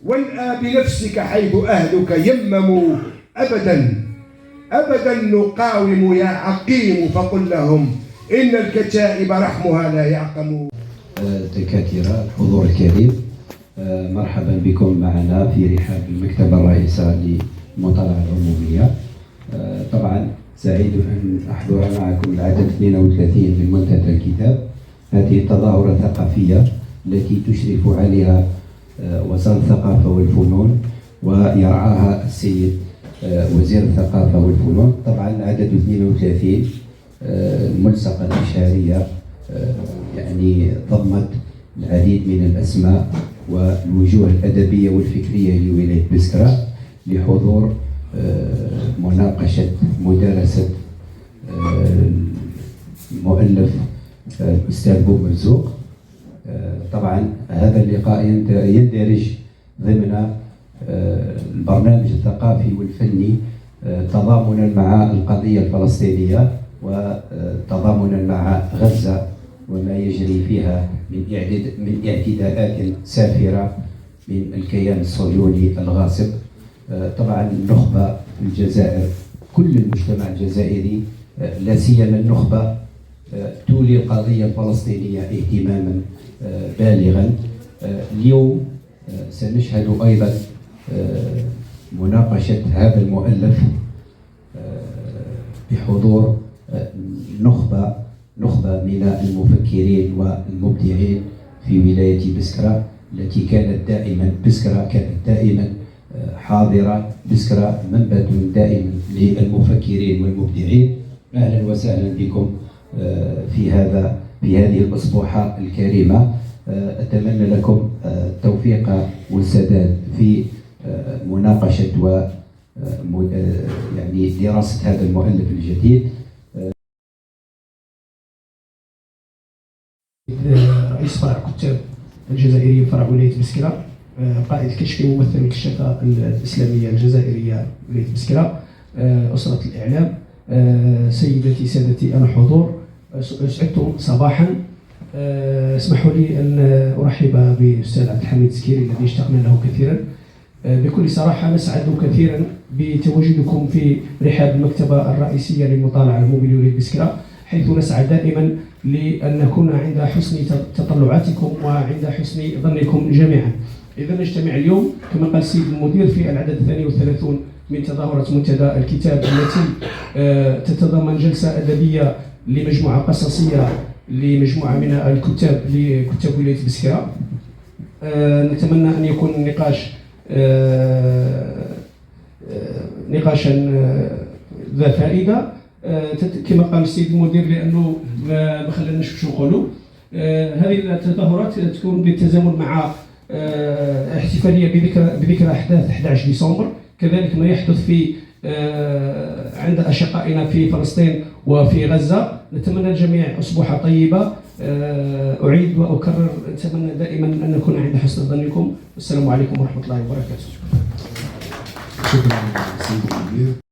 والآ بنفسك حيث أهلك يمموا أبدا نقاوم يا عقيم، فقل لهم إن الكتائب رحمها لا يعقم. الدكاترة، الحضور الكريم، مرحبا بكم معنا في رحاب المكتبة الرئيسة للمطالعة العمومية. طبعا سعيد أن أحضر معكم العدد 32 من منتدى الكتاب، هذه التظاهرة الثقافية التي تشرف عليها وزارة الثقافة والفنون ويرعاها السيد وزير الثقافة والفنون. طبعا العدد 32 الملصقة الإشارية يعني ضمت العديد من الأسماء والوجوه الأدبية والفكرية لولاية بسكرة لحضور مناقشة مدارسة المؤلف الأستاذ بو مرزوق. طبعا هذا اللقاء يندرج ضمن البرنامج الثقافي والفني تضامنا مع القضية الفلسطينية وتضامنا مع غزة وما يجري فيها من اعتداءات سافرة من الكيان الصهيوني الغاصب. طبعا النخبة في الجزائر، كل المجتمع الجزائري لا سيما النخبة تولي القضية الفلسطينية اهتماما بالغا. اليوم سنشهد أيضا مناقشة هذا المؤلف بحضور نخبة من المفكرين والمبدعين في ولاية بسكرة التي كانت دائما حاضرة. بسكرة منبت دائما للمفكرين والمبدعين. أهلا وسهلا بكم في هذه الأسبوحة الكريمة. أتمنى لكم التوفيق والسداد في مناقشة و يعني دراسة هذا المؤلف الجديد. رئيس فرع كتاب الجزائريين فرع ولاية بسكرة، قائد كشفي ممثل الكشافة الإسلامية الجزائرية ولاية بسكرة، أسرة الإعلام، سيدتي سادتي، أنا حضور سعدت صباحا. اسمحوا لي أن أرحب بالأستاذ عبد الحميد السكيري الذي اشتقنا له كثيرا. بكل صراحة نسعد كثيرا بتواجدكم في رحاب المكتبة الرئيسية للمطالعة العمومية لولاية بسكرة، حيث نسعى دائما لأن نكون عند حسن تطلعاتكم وعند حسن ظنكم جميعا. إذا نجتمع اليوم كما قال السيد المدير في العدد 32 من تظاهرة منتدى الكتاب التي تتضمن جلسة أدبية لمجموعة قصصية لمجموعة من الكتاب لكتاب ولاية بسكرة. نتمنى أن يكون نقاشا ذا فائدة كما قال السيد المدير، لأنه ما خلاناش باش نقولوا هذه التظاهرات تكون بالتزامن مع احتفالية بذكرى أحداث 11 ديسمبر، كذلك ما يحدث في عند أشقائنا في فلسطين وفي غزة. نتمنى الجميع أسبوعة طيبة. أعيد وأكرر، أتمنى دائما أن نكون عند حسن ظنكم. والسلام عليكم ورحمة الله وبركاته. شكرا سيد المدير.